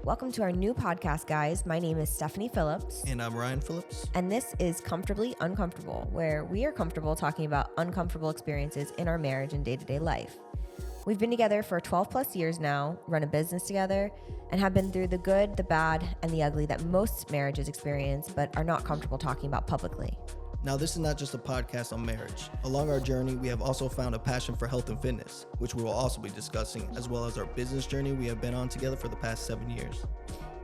Welcome to our new podcast, guys. My name is Stephanie Phillips. And I'm Ryan Phillips. And this is Comfortably Uncomfortable, where we are comfortable talking about uncomfortable experiences in our marriage and day-to-day life. We've been together for 12 plus years now, run a business together, and have been through the good, the bad, and the ugly that most marriages experience, but are not comfortable talking about publicly. Now, this is not just a podcast on marriage. Along our journey, we have also found a passion for health and fitness, which we will also be discussing, as well as our business journey we have been on together for the past 7 years.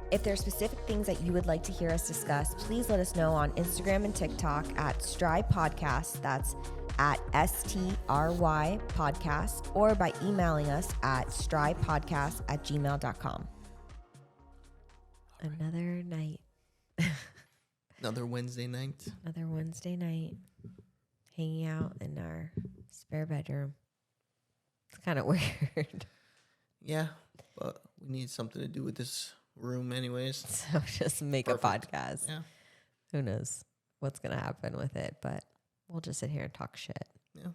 If there are specific things that you would like to hear us discuss, please let us know on Instagram and TikTok at STRY Podcast. That's at STRY Podcast, or by emailing us at strypodcast@gmail.com. Another night. Another Wednesday night. Another Wednesday night. Hanging out in our spare bedroom. It's kind of weird. Yeah, but we need something to do with this room anyways. So just make Perfect. a podcast. Yeah. Who knows what's going to happen with it, but we'll just sit here and talk shit. Yeah.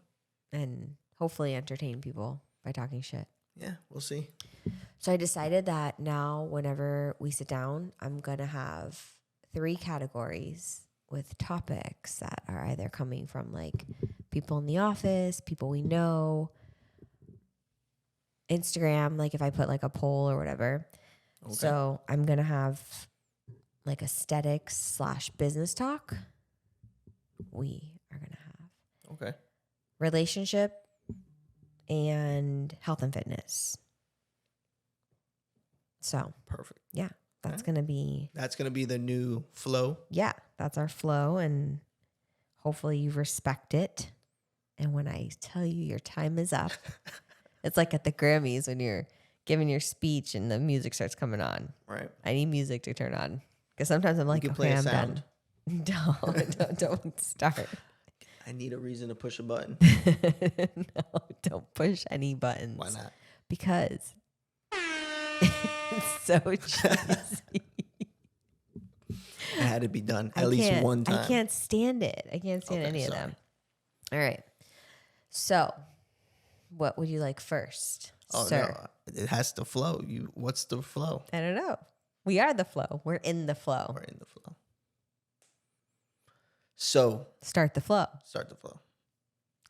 And hopefully entertain people by talking shit. Yeah, we'll see. So I decided that now whenever we sit down, I'm going to have 3 categories with topics that are either coming from like people in the office, people we know, Instagram, like if I put like a poll or whatever. Okay. So I'm going to have like aesthetics / business talk. We are going to have Okay. relationship and health and fitness. So Perfect. yeah, that's Okay. going to be, That's going to be the new flow. yeah, that's our flow. And hopefully you respect it. And when I tell you your time is up, it's like at the Grammys when you're giving your speech and the music starts coming on. Right. I need music to turn on because sometimes I'm like, can okay, play a I'm sound. done. Don't start. I need a reason to push a button. No, don't push any buttons. Why not? Because it's so cheesy. It had to be done I at least can't- one time. I can't stand it. I can't stand Okay, any of sorry. them. All right. So, what would you like first, Oh, sir? no. It has to flow. What's the flow? I don't know. We are the flow. We're in the flow. We're in the flow. So, Start the flow. start the flow.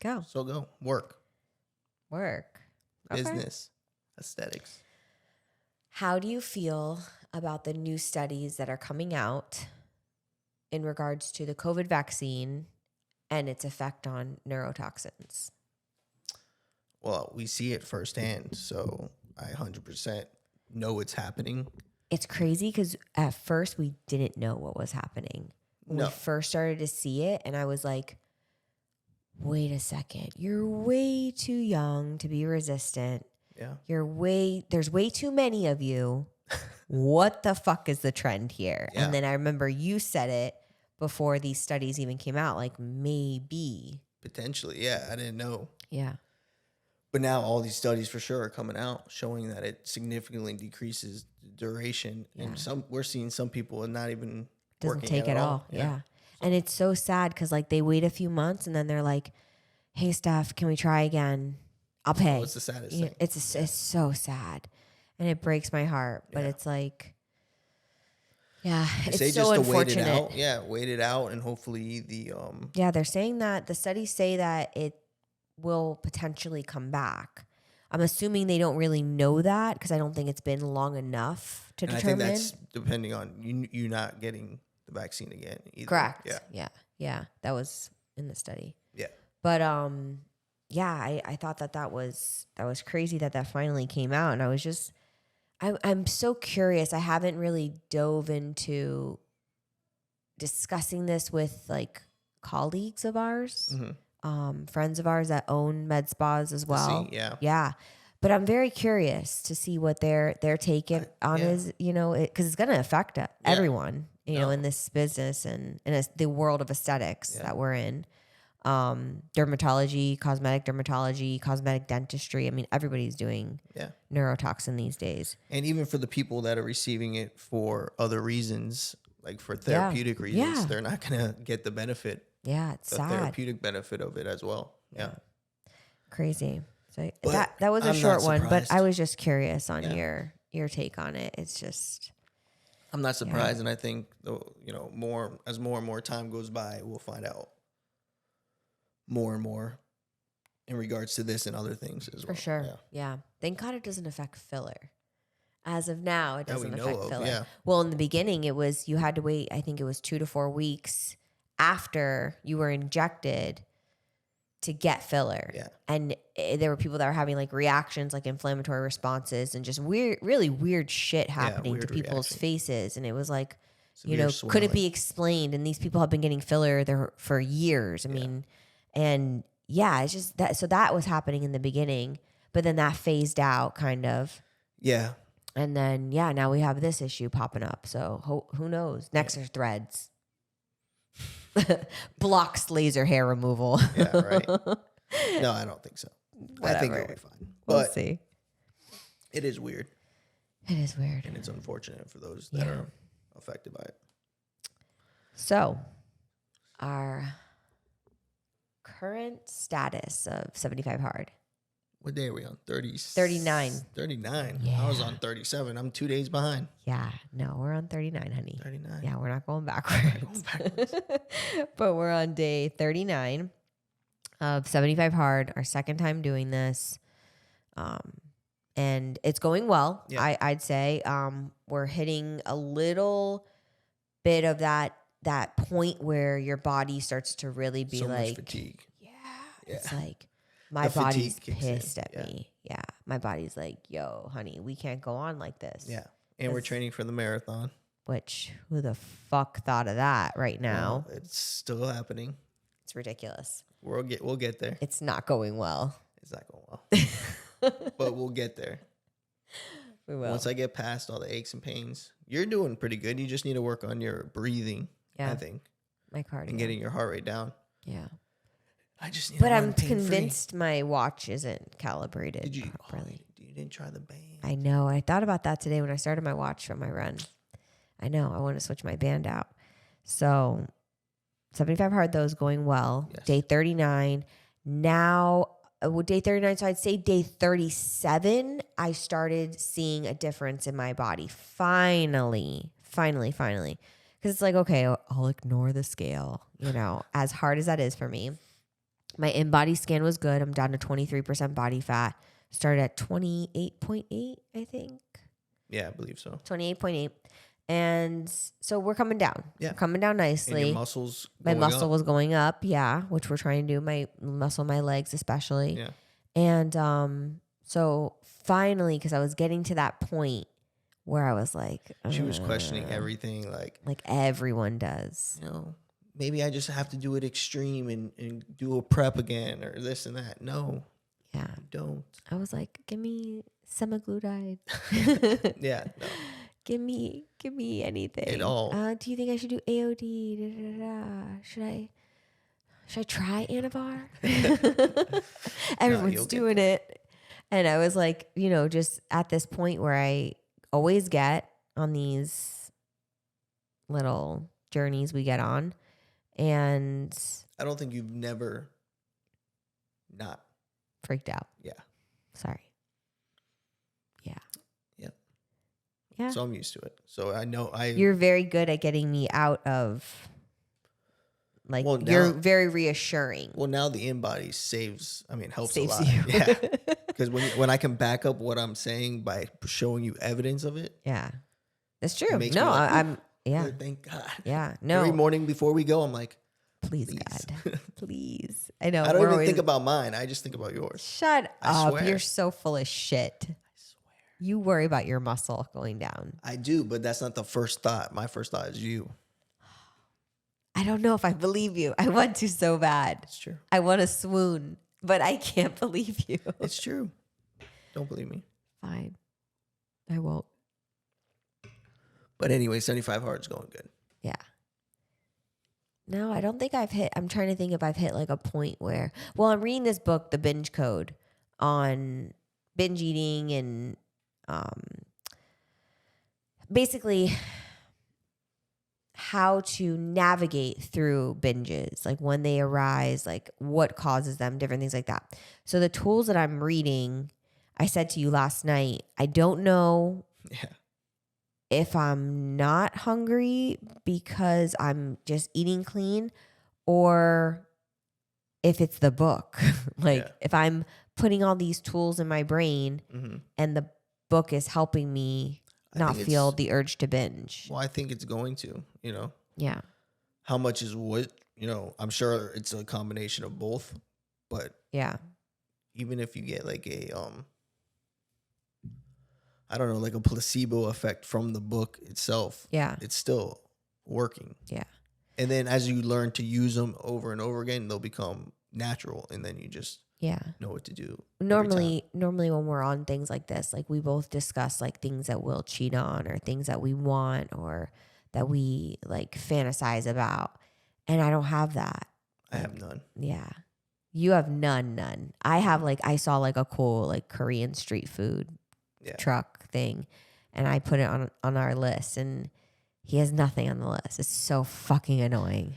Go. So go. Work. Work. Okay. Business. Aesthetics. How do you feel about the new studies that are coming out in regards to the COVID vaccine and its effect on neurotoxins? Well, we see it firsthand, so I 100% know it's happening. It's crazy because at first we didn't know what was happening. When No. we first started to see it, and I was like, wait a second, you're way too young to be resistant. Yeah. There's way too many of you. What the fuck is the trend here? Yeah. And then I remember you said it before these studies even came out, like maybe. Potentially, yeah. I didn't know. Yeah. But now all these studies for sure are coming out showing that it significantly decreases the duration. Yeah. And we're seeing some people are not even Doesn't working take at at all. Yeah. And it's so sad because like they wait a few months and then they're like, hey, Steph, can we try again? I'll pay. It's the saddest Yeah, thing. it's so sad. And it breaks my heart. But Yeah. it's like, yeah, They it's say so just to wait it unfortunate. out. Yeah, wait it out, and hopefully the Yeah, they're saying that the studies say that it will potentially come back. I'm assuming they don't really know that because I don't think it's been long enough to and I determine. think that's depending on you not getting the vaccine again either. Correct. Yeah. Yeah. That was in the study. Yeah. But yeah, I thought that was crazy that finally came out, and I was just I'm so curious. I haven't really dove into discussing this with like colleagues of ours, friends of ours that own med spas as well. Yeah. Yeah. But I'm very curious to see what their take on yeah. is, because it's going to affect everyone, in this business and in the world of aesthetics that we're in. Dermatology, cosmetic dentistry. I mean, everybody's doing neurotoxin these days. And even for the people that are receiving it for other reasons, like for therapeutic reasons, they're not going to get the benefit. Yeah, it's the sad. therapeutic benefit of it as well. Yeah. Crazy. So But that was a I'm short not one, but surprised. I was just curious on your your take on it. It's just, I'm not surprised, and I think more and more time goes by, we'll find out more and more in regards to this and other things as well. for sure. Yeah. Thank God it doesn't affect filler. As of now, it That we doesn't know affect of, filler. yeah. Well, in the beginning, it was you had to wait. I think it was 2 to 4 weeks after you were injected to get filler. Yeah. And there were people that were having like reactions, like inflammatory responses, and just weird, really weird shit happening to weird people's reactions. faces. And it was like, Severe couldn't swelling. be explained. And these people have been getting filler there for years. I mean, and yeah, it's just that. So that was happening in the beginning, but then that phased out kind of. Yeah. And then, now we have this issue popping up. So who knows? Next are threads. Blocks laser hair removal. Yeah, right. No, I don't think so. I think it'll be fine. We'll But see. it is weird, It is weird. and it's unfortunate for those that are affected by it. So, our current status of 75 hard. What day are we on? 39. 39. Yeah. I was on 37. I'm 2 days behind. Yeah, no, we're on 39, honey. 39. Yeah, we're not going backwards. But we're on day 39 of 75 hard, our second time doing this. And it's going well. Yeah. I'd say we're hitting a little bit of that point where your body starts to really be So like, much fatigue. yeah, Yeah. it's like my The body's fatigue kicks in. pissed at me. Yeah, my body's like, yo, honey, we can't go on like this. Yeah. And we're training for the marathon. Which, who the fuck thought of that right now? Well, it's still happening. It's ridiculous. We'll get there. It's not going well. It's not going well. But we'll get there. We will. Once I get past all the aches and pains. You're doing pretty good. You just need to work on your breathing, I think, my cardio. and getting your heart rate down. Yeah. I just need But to run I'm pain-free. convinced my watch isn't calibrated Did you? properly. You didn't try the band. I know. I thought about that today when I started my watch for my run. I know. I want to switch my band out. So 75 hard, though, is going well. Yes. Day 39. Now, day 39, so I'd say day 37, I started seeing a difference in my body. Finally. Because it's like, okay, I'll ignore the scale, as hard as that is for me. My in-body scan was good. I'm down to 23% body fat. Started at 28.8, I think. Yeah, I believe so. 28.8. And so we're coming down. Yeah. We're coming down And nicely. your muscles My going muscle up. was going up, which we're trying to do. My muscle, my legs especially. Yeah. And so finally, because I was getting to that point where I was like... She was questioning everything. Like everyone does. Maybe I just have to do it extreme and do a prep again or this and that. No, Yeah. you don't. I was like, give me semaglutide. Yeah, no. Give me anything. It all. Do you think I should do AOD? Da, da, da. Should I try Anavar? Everyone's you'll get doing it. And I was like, just at this point where I always get on these little journeys we get on. And I don't think you've never not. freaked out. Yeah. Sorry. Yeah. Yep. Yeah. So I'm used to it. So I know You're very good at getting me out of, you're very reassuring. Well, now the in-body helps Saves a lot. you. Yeah. Because when I can back up what I'm saying by showing you evidence of it. Yeah. That's true. makes No, me like, I'm, yeah. Good, thank God. Yeah. No. Every morning before we go, I'm like, Please, God. Please. I know. I don't we're even always- think about mine. I just think about yours. Shut I up. swear. You're so full of shit. I swear. You worry about your muscle going down. I do, but that's not the first thought. My first thought is you. I don't know if I believe you. I want to so bad. It's true. I want to swoon, but I can't believe you. It's true. Don't believe me. Fine. I won't. But anyway, 75 hard is going good. Yeah. No, I don't think I've hit. I'm trying to think if I've hit like a point where, I'm reading this book, The Binge Code, on binge eating and basically how to navigate through binges, like when they arise, like what causes them, different things like that. So the tools that I'm reading, I said to you last night, I don't know Yeah. if I'm not hungry because I'm just eating clean, or if it's the book. Like Yeah. if I'm putting all these tools in my brain Mm-hmm. and the book is helping me I not think feel it's, the urge to binge. well, I think it's going to, Yeah. how much is what, I'm sure it's a combination of both, but Yeah. even if you get like I don't know, like a placebo effect from the book itself, Yeah. it's still working. Yeah. And then as you learn to use them over and over again, they'll become natural, and then you just Yeah. know what to do every time. Normally when we're on things like this, like we both discuss like things that we'll cheat on or things that we want or that we like fantasize about. And I don't have that. I Like, have none. yeah. You have none. I have like, I saw like a cool like Korean street food Yeah. truck thing and I put it on our list and he has nothing on the list. It's so fucking annoying.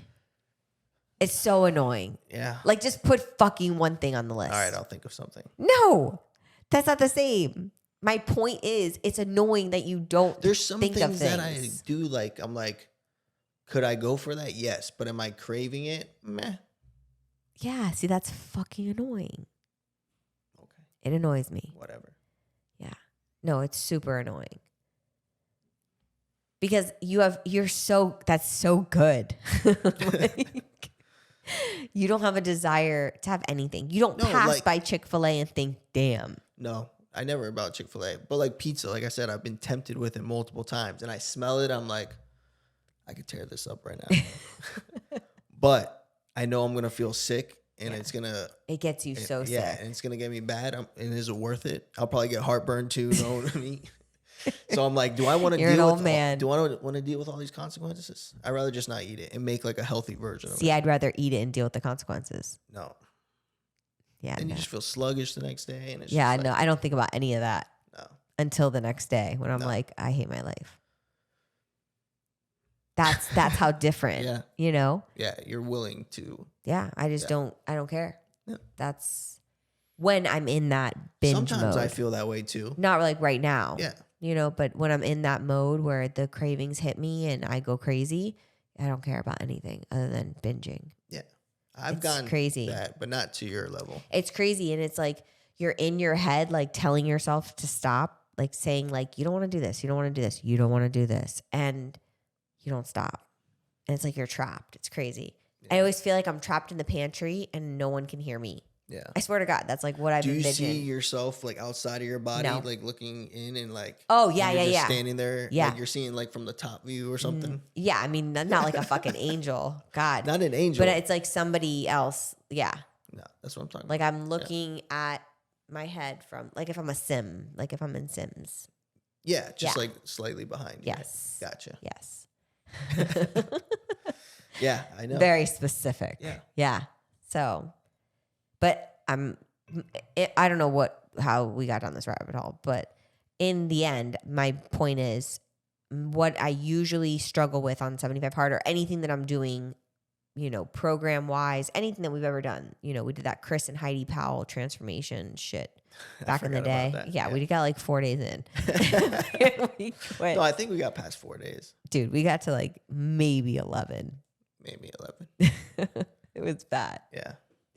It's so annoying. Yeah. Like just put fucking one thing on the list. All right, I'll think of something. No, that's not the same. My point is, it's annoying that you don't There's some think things of that I things. do like. I'm like, could I go for that? Yes. But am I craving it? Meh. Yeah, see, that's fucking annoying. Okay. It annoys me. Whatever. Yeah. No, it's super annoying. Because that's so good. Like, you don't have a desire to have anything. You don't No, pass like- by Chick-fil-A and think, damn. No, I never about Chick-fil-A. But like pizza, like I said, I've been tempted with it multiple times. And I smell it. I'm like, I could tear this up right now. But I know I'm going to feel sick. And Yeah. it's going to... It gets you so Yeah, sick. and it's going to get me bad. And is it worth it? I'll probably get heartburn too, knowing me. So I'm like, do I want to You're an deal old with man. do I want to deal with all these consequences? I'd rather just not eat it and make like a healthy version of See, it. I'd rather eat it and deal with the consequences. No. Yeah, Then no. you just feel sluggish the next day, and it's Yeah, just no, like, I don't think about any of that no. until the next day when I'm No. like, I hate my life. That's how different, Yeah. you know? Yeah, you're willing to. Yeah, I just Yeah. I don't care. Yeah. That's when I'm in that binge Sometimes mode. I feel that way too. Not like right now. Yeah. You know, but when I'm in that mode where the cravings hit me and I go crazy, I don't care about anything other than binging. Yeah. I've It's gotten crazy. that, but not to your level. It's crazy. And it's like you're in your head, like telling yourself to stop, like saying, like, you don't want to do this. You don't want to do this. You don't want to do this. And you don't stop. And it's like you're trapped. It's crazy. Yeah. I always feel like I'm trapped in the pantry and no one can hear me. Yeah. I swear to God, that's like what I've Do you envisioned. see yourself like outside of your body, No. like looking in and like, Oh, yeah, and you're yeah, just yeah. standing there, Yeah. like you're seeing like from the top view or something? Yeah, I mean, not like a fucking angel. God. Not an angel. But it's like somebody else. Yeah. No, that's what I'm talking Like about. I'm looking at my head from, like if I'm a sim, like if I'm in Sims. Yeah, just Yeah. like slightly behind you. Yes. Gotcha. Yes. Yeah, I know. Very specific. Yeah. Yeah. So, but I don't know how we got down this rabbit hole, but in the end, my point is what I usually struggle with on 75 Hard or anything that I'm doing, you know, program wise, anything that we've ever done. You know, we did that Chris and Heidi Powell transformation shit back in the forgot day. about that. Yeah, we got like 4 days in. We quit. No, I think we got past 4 days. Dude, we got to like maybe 11. Maybe 11. It was bad. Yeah,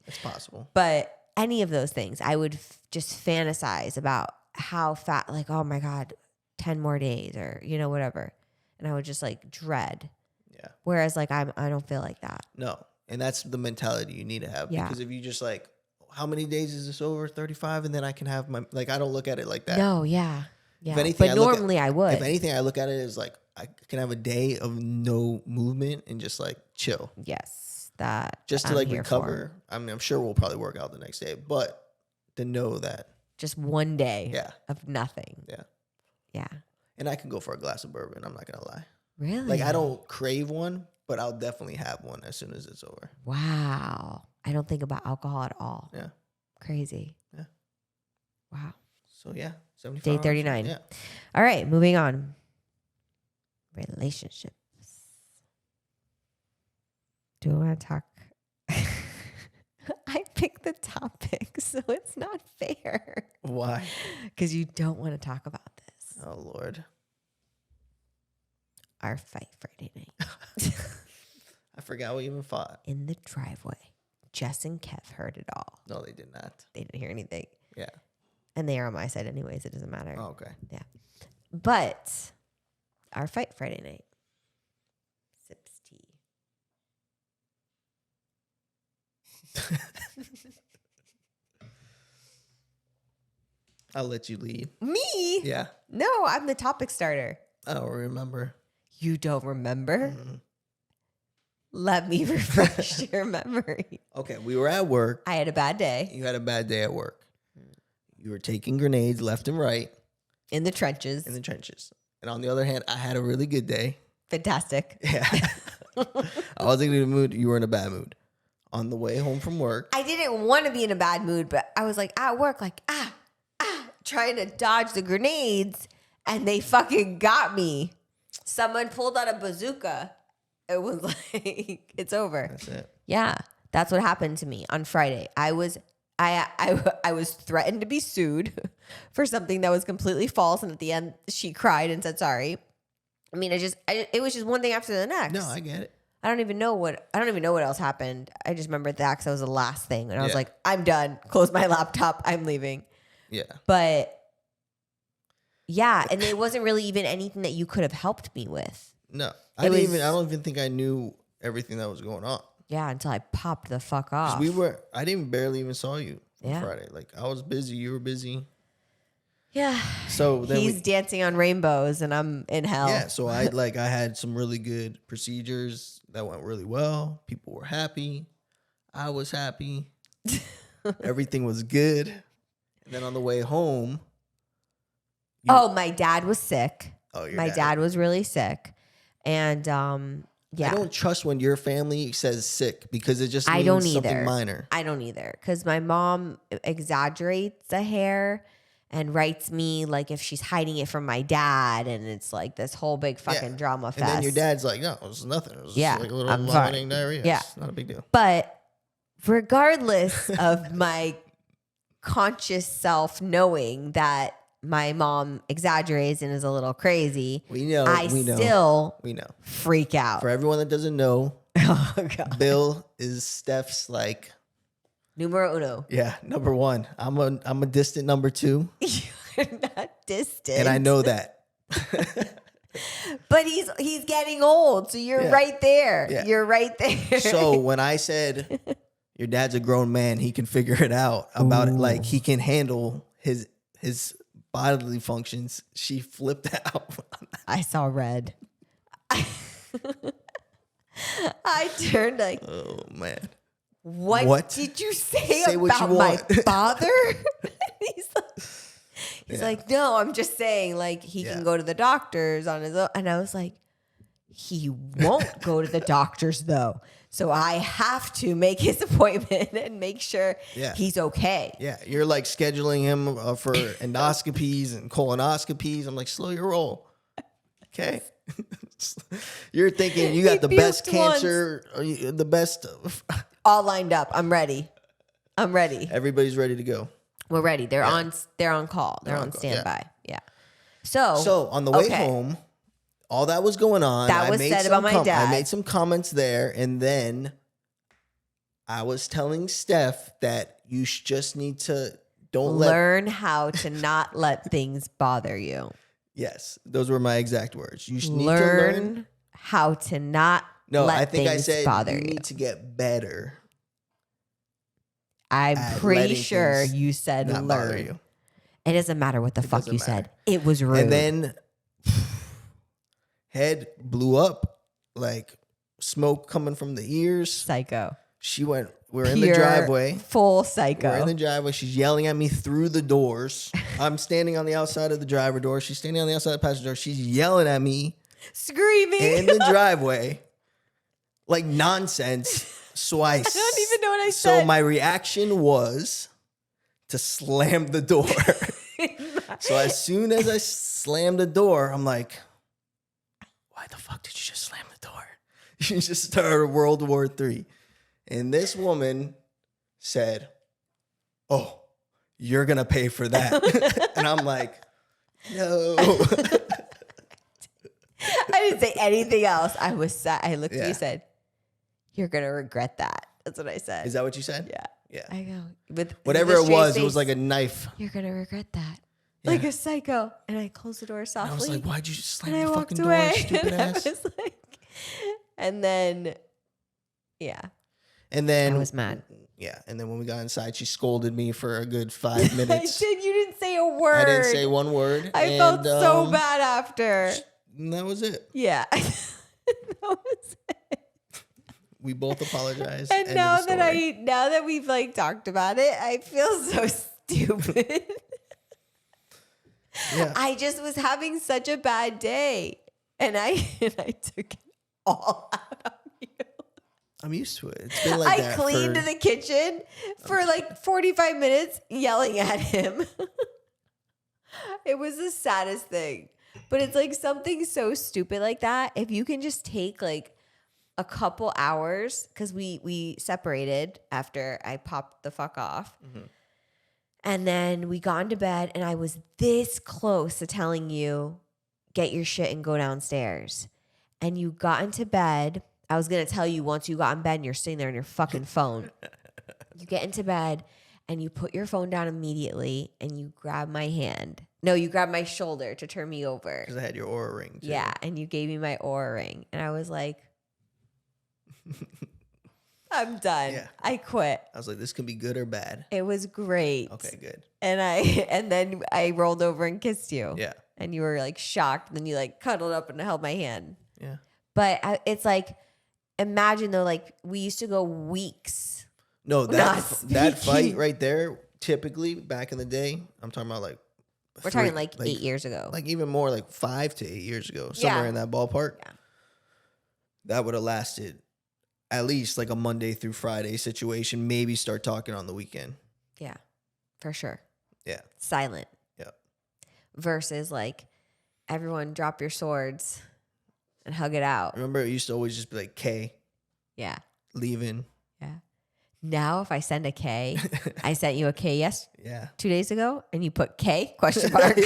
it's possible. But any of those things, I would just fantasize about how fat, like, oh my God, 10 more days or, you know, whatever. And I would just like dread. Yeah. Whereas like I don't feel like that. No, and that's the mentality you need to have. Yeah. Because if you just like, how many days is this over? 35, and then I can have my, like, I don't look at it like that. No, yeah. Yeah. anything, but I look at- normally I would. If anything, I look at it as like, I can have a day of no movement and just like chill. Yes. That Just to I'm like here recover. for. I mean, I'm sure we'll probably work out the next day, but to know that, Just one day yeah, of nothing. yeah. Yeah. And I can go for a glass of bourbon. I'm not going to lie. Really? Like, I don't crave one, but I'll definitely have one as soon as it's over. Wow. I don't think about alcohol at all. Yeah. Crazy. Yeah. Wow. So, yeah. 75 Day hours. 39. Yeah. All right, moving on. Relationships. Do I want to talk? I picked the topic, so it's not fair. Why? Because you don't want to talk about this. Oh, Lord. Our fight Friday night. I forgot we even fought. In the driveway. Jess and Kev heard it all. No, they did not. They didn't hear anything. Yeah. And they are on my side anyways. It doesn't matter. Oh, okay. Yeah. But our fight Friday night. Sips tea. I'll let you lead. Me? Yeah. No, I'm the topic starter. I don't remember. You don't remember? Mm-hmm. Let me refresh your memory. Okay, we were at work. I had a bad day. You had a bad day at work. You were taking grenades left and right. In the trenches. In the trenches. And on the other hand, I had a really good day. Fantastic. Yeah. I wasn't in a mood. You were in a bad mood. On the way home from work. I didn't want to be in a bad mood, but I was like at work, like, trying to dodge the grenades, and they fucking got me. Someone pulled out a bazooka. It was like, it's over. That's it. Yeah, that's what happened to me on Friday. I was threatened to be sued for something that was completely false, and at the end, she cried and said sorry. I mean, it was just one thing after the next. No, I get it. I don't even know what else happened. I just remember that because that was the last thing, and I was like, I'm done. Close my laptop. I'm leaving. Yeah. But yeah, and it wasn't really even anything that you could have helped me with. No, I don't even think I knew everything that was going on. Yeah, until I popped the fuck off. I barely even saw you on Yeah. Friday. Like, I was busy. You were busy. Yeah. So then he's dancing on rainbows and I'm in hell. Yeah. So I had some really good procedures that went really well. People were happy. I was happy. Everything was good. And then on the way home. My dad was sick. Oh, my dad was really sick. And yeah. I don't trust when your family says sick because it just means something minor. I don't either. Because my mom exaggerates a hair and writes me like if she's hiding it from my dad, and it's like this whole big fucking drama fest. And then your dad's like, no, it was nothing. It was just like a little vomiting diarrhea. Yeah. It's not a big deal. But regardless of my conscious self knowing that my mom exaggerates and is a little crazy, I still freak out. For everyone that doesn't know, oh, God. Bill is Steph's like numero uno. Yeah, number one. I'm a distant number two. You're not distant. And I know that. But he's getting old, so you're right there. Yeah. You're right there. So when I said your dad's a grown man, he can figure it out about it, like he can handle his bodily functions, she flipped out. I saw red. I turned like, oh man. What did you say about my father? He's like, no, I'm just saying, like, he can go to the doctors on his own. And I was like, he won't go to the doctors, though. So I have to make his appointment and make sure he's okay. Yeah, you're like scheduling him for endoscopies and colonoscopies. I'm like, slow your roll. Okay. You're thinking you got the best cancer, the best. All lined up. I'm ready. Everybody's ready to go. We're ready. They're on call. They're on standby. Yeah. So on the way home, all that was going on. That was said about my dad. I made some comments there, and then I was telling Steph that you just need to learn how to not let things bother you. Yes, those were my exact words. You need to learn how to not. No, let I think I things said bother you need to get better. I'm pretty sure you said learn. You. It doesn't matter what the fuck you said. It was rude. And then head blew up, like smoke coming from the ears. Psycho. We're in the driveway. Full psycho. We're in the driveway. She's yelling at me through the doors. I'm standing on the outside of the driver door. She's standing on the outside of the passenger door. She's yelling at me. Screaming. In the driveway. Like nonsense. So I don't even know what I said. So my reaction was to slam the door. So as soon as I slammed the door, I'm like, why the fuck did you just slam the door? You just started World War III. And this woman said, oh, you're going to pay for that. And I'm like, No. I didn't say anything else. I was sad. I looked at you Yeah. and said, "You're going to regret that." That's what I said. Is that what you said? Yeah. Yeah. I go, with Whatever the it straight was face, like a knife. "You're going to regret that." Yeah. Like a psycho. And I closed the door softly. And I was like, why'd you slam and I the walked fucking away. door, stupid and ass? I was like, and then, yeah, And then I was mad. Yeah. And then when we got inside, she scolded me for a good 5 minutes. I did. You didn't say a word. I didn't say one word. I felt so bad after. And that was it. Yeah. That was it. We both apologized. And End now of the that story. now that we've like talked about it, I feel so stupid. Yeah. I just was having such a bad day, and I took it all out on you. I'm used to it. It's been like I that. cleaned the kitchen for like 45 minutes, yelling at him. It was the saddest thing, but it's like something so stupid like that. If you can just take like a couple hours, because we separated after I popped the fuck off. Mm-hmm. And then we got into bed, and I was this close to telling you, get your shit and go downstairs. And you got into bed. I was going to tell you once you got in bed and you're sitting there on your fucking phone. You get into bed, and you put your phone down immediately, and you grab my hand. No, you grabbed my shoulder to turn me over. Because I had your aura ring, too. Yeah, and you gave me my aura ring. And I was like, I'm done. Yeah. I quit. I was like, this can be good or bad. It was great. Okay, good. And then I rolled over and kissed you. Yeah. And you were like shocked. And then you like cuddled up and held my hand. Yeah. But it's like, imagine though, like we used to go weeks. No, Not that fight speaking. right there, typically back in the day, I'm talking about like We're talking like 8 years ago. like even more, like 5 to 8 years ago, somewhere Yeah. in that ballpark. Yeah. That would have lasted at least like a Monday through Friday situation. Maybe start talking on the weekend. Yeah, for sure. Yeah. Silent. Yeah. Versus like everyone drop your swords and hug it out. Remember, it used to always just be like K Yeah. leaving. Yeah. Now if I send a K, I sent you a K Yeah. 2 days ago, and you put K question mark.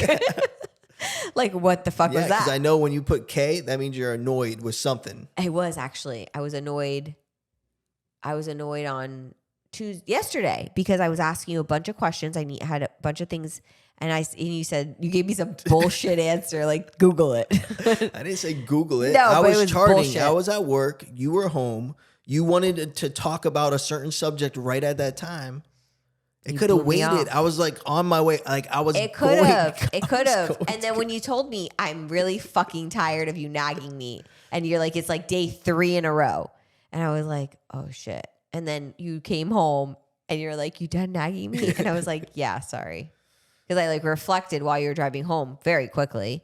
Like what the fuck Yeah, was because that? I know when you put K, that means you're annoyed with something. I was actually. I was annoyed. On yesterday because I was asking you a bunch of questions. Had a bunch of things, and you said you gave me some bullshit answer like Google it. I didn't say Google it. No, I but it was was charting. bullshit. I was at work. You were home. You wanted to talk about a certain subject right at that time. It You could have blew me waited. off. I was like on my way. Like I was. It could have. It could have. going And then when you told me, I'm really fucking tired of you nagging me, and you're like, it's like day 3 in a row, and I was like, oh shit. And then you came home, and you're like, you done nagging me? And I was like, yeah, sorry, because I like reflected while you were driving home very quickly.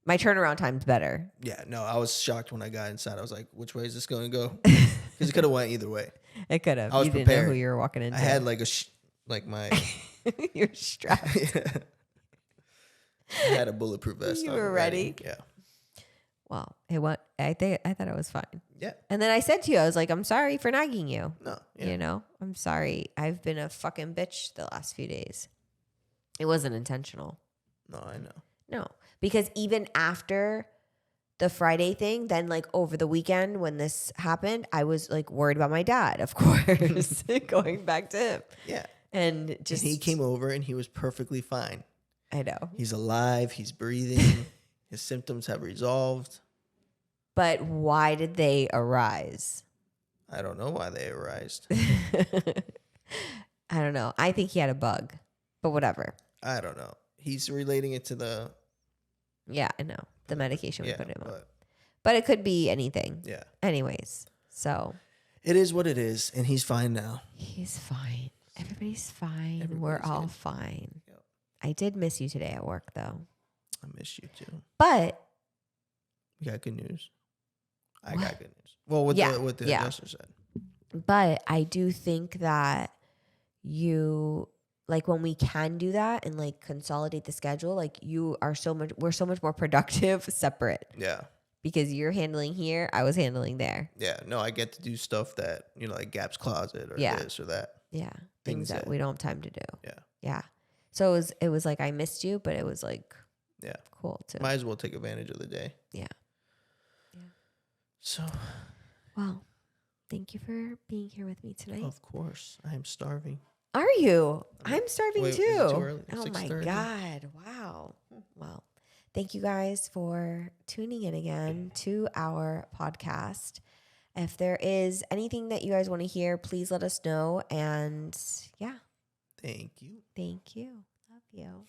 My turnaround time's better. Yeah, no, I was shocked when I got inside. I was like, which way is this going to go? Because it could have went either way. It could have. I was You didn't prepared. know who you were walking into. I had like like my. You're strapped. I had a bulletproof vest. You on were ready. Yeah. Well, it went. I thought it was fine. Yeah. And then I said to you, I was like, I'm sorry for nagging you. No. Yeah. You know, I'm sorry. I've been a fucking bitch the last few days. It wasn't intentional. No, I know. No, because even after the Friday thing, then like over the weekend when this happened, I was like worried about my dad, of course, going back to him. Yeah. And just And he came over and he was perfectly fine. I know. He's alive. He's breathing. His symptoms have resolved. But why did they arise? I don't know why they arised. I don't know. I think he had a bug, but whatever. I don't know. He's relating it to the Yeah, I know. The medication we put him on. But it could be anything. Yeah. Anyways, so. It is what it is, and he's fine now. He's fine. Everybody's fine. We're Everybody's all good. fine. Yep. I did miss you today at work, though. I miss you too. But We got good news. I What? got good news. Well, what the adjuster said. I do think that you like when we can do that and like consolidate the schedule, like we're so much more productive separate Yeah. because you're handling here, I was handling there. Yeah. No, I get to do stuff that, like Gap's Closet or Yeah. this or that. Yeah. Things Things that that- we don't have time to do. Yeah. Yeah. So it was like I missed you, but it was like Yeah. cool too. Might as well take advantage of the day. Yeah. So, Well, thank you for being here with me tonight. of course, I am starving. Are you? I'm starving Wait, too. is it too early? Oh my 6:30? God. Wow. Well, thank you guys for tuning in again to our podcast. If there is anything that you guys want to hear, please let us know. And yeah, Thank you. thank you. Love you.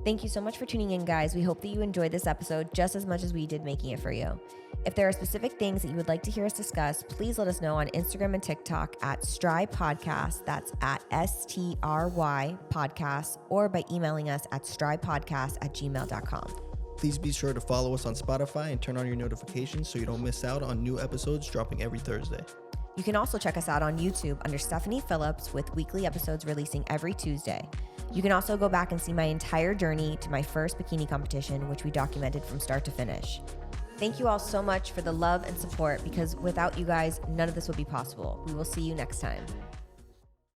Thank you so much for tuning in, guys. We hope that you enjoyed this episode just as much as we did making it for you. If there are specific things that you would like to hear us discuss, please let us know on Instagram and TikTok at STRY Podcast. That's at STRY Podcast, or by emailing us at strypodcast@gmail.com. Please be sure to follow us on Spotify and turn on your notifications so you don't miss out on new episodes dropping every Thursday. You can also check us out on YouTube under Stephanie Phillips, with weekly episodes releasing every Tuesday. You can also go back and see my entire journey to my first bikini competition, which we documented from start to finish. Thank you all so much for the love and support, because without you guys, none of this would be possible. We will see you next time.